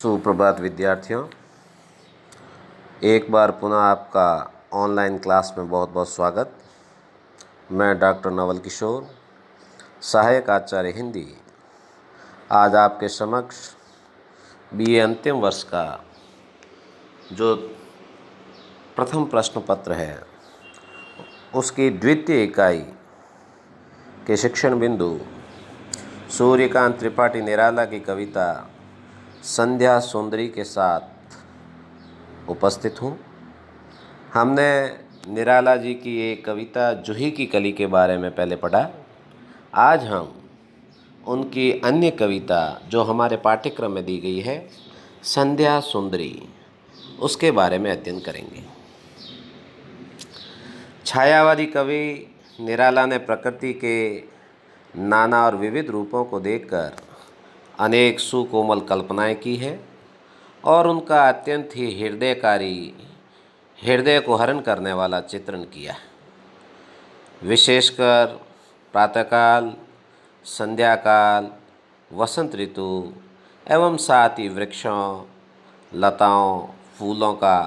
सुप्रभात विद्यार्थियों, एक बार पुनः आपका ऑनलाइन क्लास में बहुत बहुत स्वागत। मैं डॉक्टर नवल किशोर, सहायक आचार्य हिंदी, आज आपके समक्ष बीए अंतिम वर्ष का जो प्रथम प्रश्न पत्र है उसकी द्वितीय इकाई के शिक्षण बिंदु सूर्यकांत त्रिपाठी निराला की कविता संध्या सुंदरी के साथ उपस्थित हूँ। हमने निराला जी की एक कविता जूही की कली के बारे में पहले पढ़ा। आज हम उनकी अन्य कविता जो हमारे पाठ्यक्रम में दी गई है संध्या सुंदरी, उसके बारे में अध्ययन करेंगे। छायावादी कवि निराला ने प्रकृति के नाना और विविध रूपों को देखकर अनेक सुकोमल कल्पनाएं की है और उनका अत्यंत ही हृदयकारी, हृदय को हरण करने वाला चित्रण किया है। विशेषकर प्रातःकाल, संध्याकाल, वसंत ऋतु एवं साथ ही वृक्षों, लताओं, फूलों का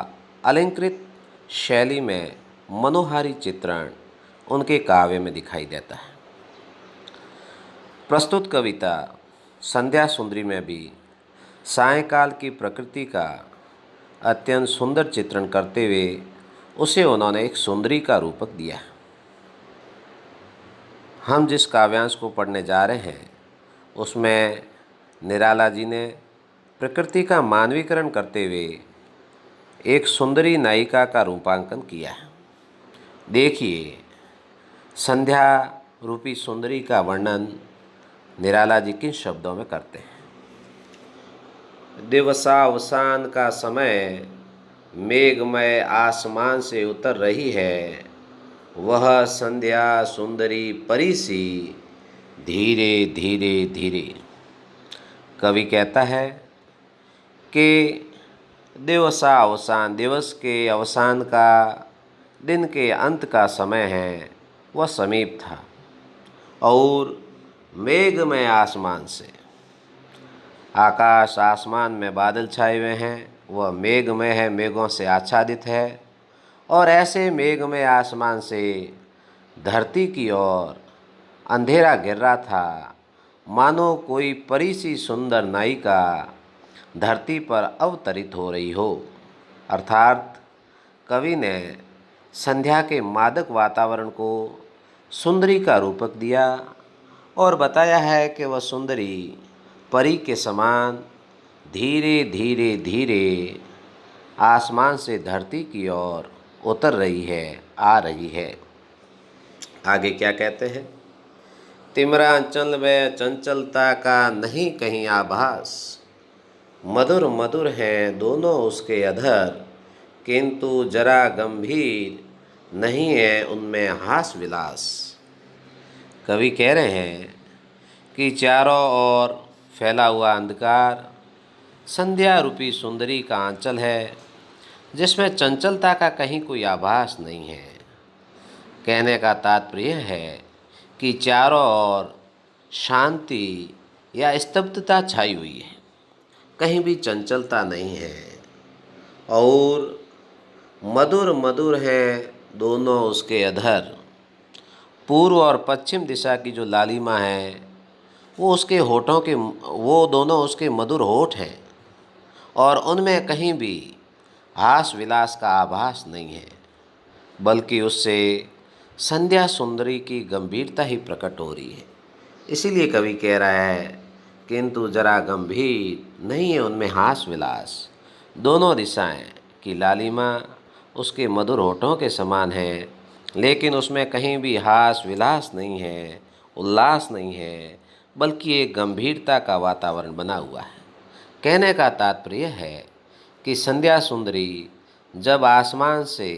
अलंकृत शैली में मनोहारी चित्रण उनके काव्य में दिखाई देता है। प्रस्तुत कविता संध्या सुंदरी में भी सायंकाल की प्रकृति का अत्यंत सुंदर चित्रण करते हुए उसे उन्होंने एक सुंदरी का रूपक दिया। हम जिस काव्यांश को पढ़ने जा रहे हैं उसमें निराला जी ने प्रकृति का मानवीकरण करते हुए एक सुंदरी नायिका का रूपांकन किया है। देखिए, संध्या रूपी सुंदरी का वर्णन निराला जी किन शब्दों में करते हैं। दिवसावसान का समय, मेघमय आसमान से उतर रही है, वह संध्या सुंदरी परी सी धीरे धीरे धीरे। कवि कहता है कि दिवसावसान, दिवस के अवसान का, दिन के अंत का समय है, वह समीप था और मेघमय आसमान से, आकाश आसमान में बादल छाए हुए हैं, वह मेघमय है, मेघों से आच्छादित है और ऐसे मेघमय आसमान से धरती की ओर अंधेरा गिर रहा था, मानो कोई परी सी सुंदर नायिका धरती पर अवतरित हो रही हो। अर्थात कवि ने संध्या के मादक वातावरण को सुंदरी का रूपक दिया और बताया है कि वह सुंदरी परी के समान धीरे धीरे धीरे आसमान से धरती की ओर उतर रही है, आ रही है। आगे क्या कहते हैं? तिमरांचल में चंचलता का नहीं कहीं आभास, मधुर मधुर हैं दोनों उसके अधर, किंतु जरा गंभीर नहीं है उनमें हास विलास। कवि कह रहे हैं कि चारों ओर फैला हुआ अंधकार संध्या रूपी सुंदरी का आंचल है, जिसमें चंचलता का कहीं कोई आभास नहीं है। कहने का तात्पर्य है कि चारों ओर शांति या स्तब्धता छाई हुई है, कहीं भी चंचलता नहीं है और मधुर मधुर हैं दोनों उसके अधर। पूर्व और पश्चिम दिशा की जो लालिमा है वो उसके होठों के, वो दोनों उसके मधुर होठ हैं और उनमें कहीं भी हास विलास का आभास नहीं है, बल्कि उससे संध्या सुंदरी की गंभीरता ही प्रकट हो रही है। इसीलिए कवि कह रहा है किंतु जरा गंभीर नहीं है उनमें हास विलास। दोनों दिशाएं की लालिमा उसके मधुर होठों के समान है, लेकिन उसमें कहीं भी हास विलास नहीं है, उल्लास नहीं है, बल्कि एक गंभीरता का वातावरण बना हुआ है। कहने का तात्पर्य है कि संध्या सुंदरी जब आसमान से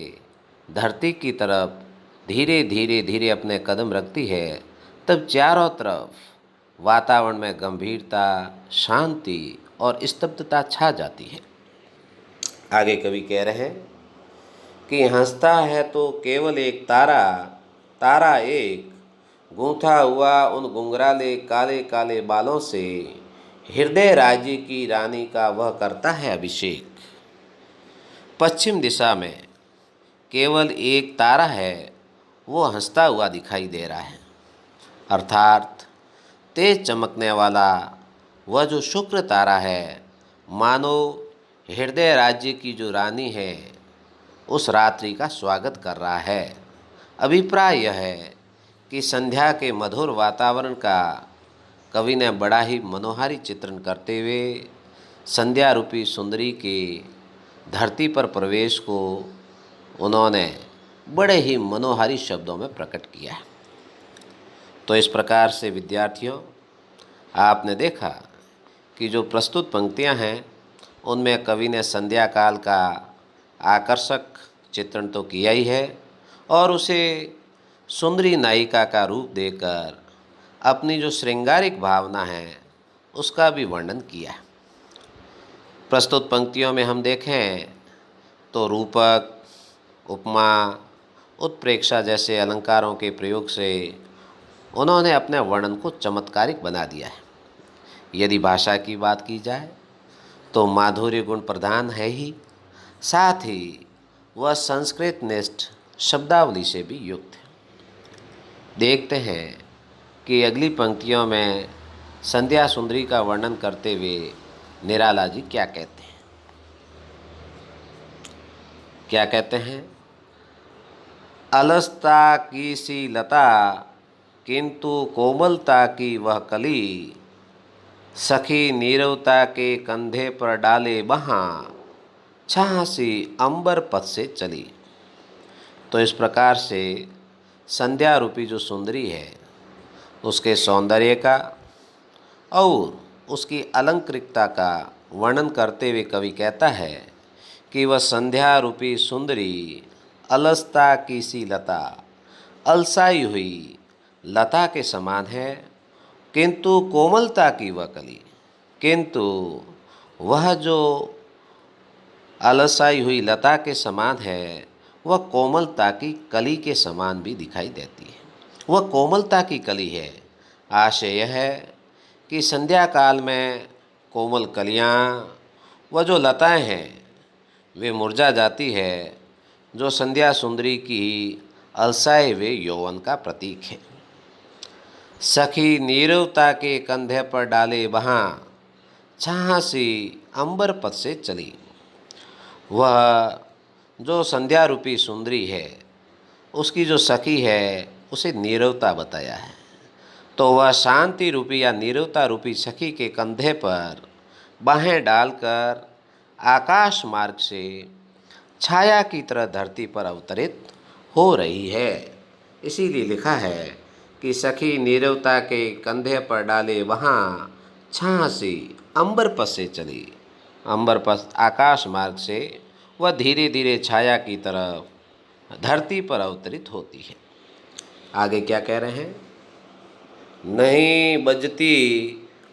धरती की तरफ धीरे धीरे धीरे अपने कदम रखती है, तब चारों तरफ वातावरण में गंभीरता, शांति और स्तब्धता छा जाती है। आगे कवि कह रहे हैं कि हंसता है तो केवल एक तारा, तारा एक गूंथा हुआ उन घुंघराले काले काले बालों से, हृदय राज्य की रानी का वह करता है अभिषेक। पश्चिम दिशा में केवल एक तारा है, वो हंसता हुआ दिखाई दे रहा है, अर्थात तेज चमकने वाला वह जो शुक्र तारा है, मानो हृदय राज्य की जो रानी है उस रात्रि का स्वागत कर रहा है। अभिप्राय यह है कि संध्या के मधुर वातावरण का कवि ने बड़ा ही मनोहारी चित्रण करते हुए संध्या रूपी सुंदरी के धरती पर प्रवेश को उन्होंने बड़े ही मनोहारी शब्दों में प्रकट किया है। तो इस प्रकार से विद्यार्थियों, आपने देखा कि जो प्रस्तुत पंक्तियां हैं उनमें कवि ने संध्या काल का आकर्षक चित्रण तो किया ही है और उसे सुंदरी नायिका का रूप देकर अपनी जो श्रृंगारिक भावना है उसका भी वर्णन किया। प्रस्तुत पंक्तियों में हम देखें तो रूपक, उपमा, उत्प्रेक्षा जैसे अलंकारों के प्रयोग से उन्होंने अपने वर्णन को चमत्कारिक बना दिया है। यदि भाषा की बात की जाए तो माधुर्य गुण प्रधान है ही, साथ ही वह संस्कृत निष्ठ शब्दावली से भी युक्त है। देखते हैं कि अगली पंक्तियों में संध्या सुंदरी का वर्णन करते हुए निराला जी क्या कहते हैं। क्या कहते हैं? अलसता की सी लता किंतु कोमलता की वह कली, सखी नीरवता के कंधे पर डाले बहाँ, छाह सी अंबर पथ से चली। तो इस प्रकार से संध्या रूपी जो सुंदरी है उसके सौंदर्य का और उसकी अलंकृतता का वर्णन करते हुए कवि कहता है कि वह संध्या रूपी सुंदरी अलसता की सी लता, अलसाई हुई लता के समान है, किंतु कोमलता की वह कली, किंतु वह जो अलसाई हुई लता के समान है वह कोमलता की कली के समान भी दिखाई देती है। वह कोमलता की कली है। आशय यह है कि संध्या काल में कोमल कलियाँ वह जो लताएं हैं वे मुरझा जाती है, जो संध्या सुंदरी की अलसाए हुए यौवन का प्रतीक है। सखी नीरवता के कंधे पर डाले वहाँ, छाह सी अंबर पथ से चली। वह जो संध्या रूपी सुंदरी है उसकी जो सखी है उसे नीरवता बताया है, तो वह शांति रूपी या नीरवता रूपी सखी के कंधे पर बाहें डालकर आकाश मार्ग से छाया की तरह धरती पर अवतरित हो रही है। इसीलिए लिखा है कि सखी नीरवता के कंधे पर डाले वहाँ, छाह सी अंबर पथ से चली। अंबर पथ आकाश मार्ग से वह धीरे धीरे छाया की तरफ धरती पर अवतरित होती है। आगे क्या कह रहे हैं? नहीं बजती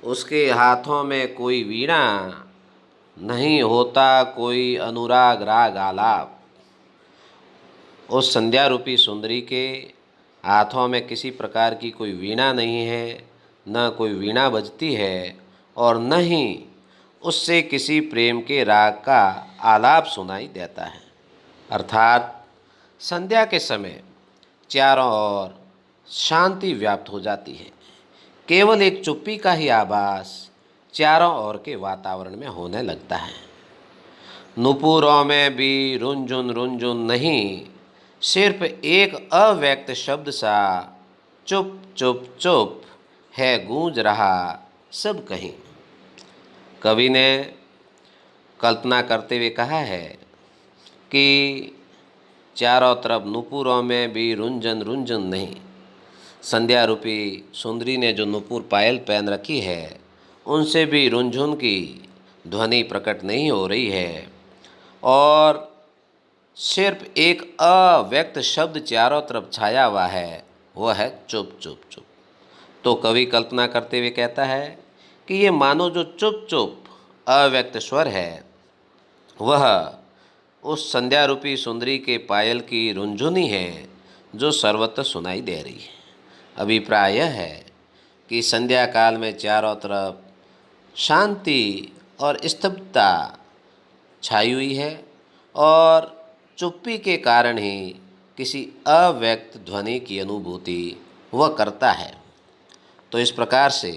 उसके हाथों में कोई वीणा, नहीं होता कोई अनुराग राग आलाप। उस संध्या रूपी सुंदरी के हाथों में किसी प्रकार की कोई वीणा नहीं है, न कोई वीणा बजती है और न ही उससे किसी प्रेम के राग का आलाप सुनाई देता है। अर्थात संध्या के समय चारों ओर शांति व्याप्त हो जाती है। केवल एक चुप्पी का ही आभास चारों ओर के वातावरण में होने लगता है। नुपुरों में भी रुंझुन रुंझुन नहीं, सिर्फ एक अव्यक्त शब्द सा चुप चुप चुप है गूंज रहा सब कहीं। कवि ने कल्पना करते हुए कहा है कि चारों तरफ नुपुरों में भी रुंझन रुंझुन नहीं। संध्या रूपी सुंदरी ने जो नुपुर पायल पहन रखी है उनसे भी रुंझुन की ध्वनि प्रकट नहीं हो रही है और सिर्फ एक अव्यक्त शब्द चारों तरफ छाया हुआ है, वह है चुप चुप चुप। तो कवि कल्पना करते हुए कहता है कि ये मानो जो चुप चुप अव्यक्त स्वर है वह उस संध्या रूपी सुंदरी के पायल की रुंझुनी है जो सर्वत्र सुनाई दे रही है। अभिप्राय यह है कि संध्या काल में चारों तरफ शांति और स्तब्धता छाई हुई है और चुप्पी के कारण ही किसी अव्यक्त ध्वनि की अनुभूति वह करता है। तो इस प्रकार से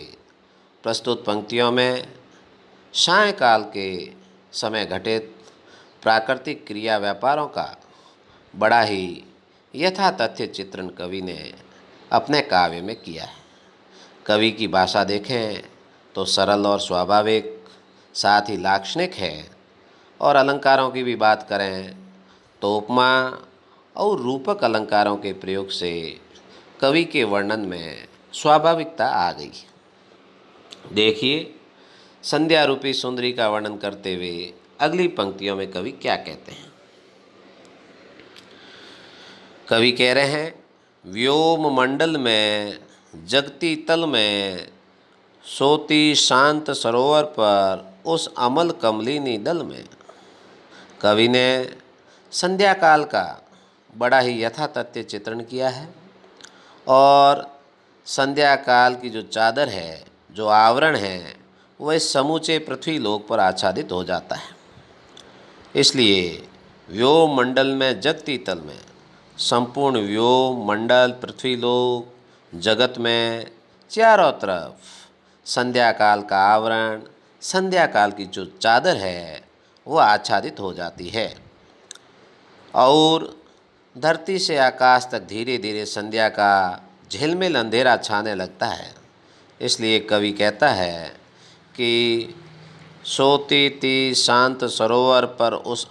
प्रस्तुत पंक्तियों में सायंकाल के समय घटित प्राकृतिक क्रिया व्यापारों का बड़ा ही यथातथ्य चित्रण कवि ने अपने काव्य में किया है। कवि की भाषा देखें तो सरल और स्वाभाविक, साथ ही लाक्षणिक है। और अलंकारों की भी बात करें तो उपमा और रूपक अलंकारों के प्रयोग से कवि के वर्णन में स्वाभाविकता आ गई। देखिए, संध्या रूपी सुंदरी का वर्णन करते हुए अगली पंक्तियों में कवि क्या कहते हैं। कवि कह रहे हैं, व्योम मंडल में जगती तल में सोती शांत सरोवर पर उस अमल कमलिनी दल में। कवि ने संध्या काल का बड़ा ही यथातथ्य चित्रण किया है और संध्या काल की जो चादर है, जो आवरण है, वह इस समूचे पृथ्वी लोक पर आच्छादित हो जाता है। इसलिए व्योम मंडल में जगती तल में संपूर्ण व्योम मंडल पृथ्वी लोक जगत में चारों तरफ संध्या काल का आवरण, संध्या काल की जो चादर है वह आच्छादित हो जाती है और धरती से आकाश तक धीरे धीरे संध्या का झिलमिल अंधेरा छाने लगता है। इसलिए कवि कहता है कि सोती थी शांत सरोवर पर उस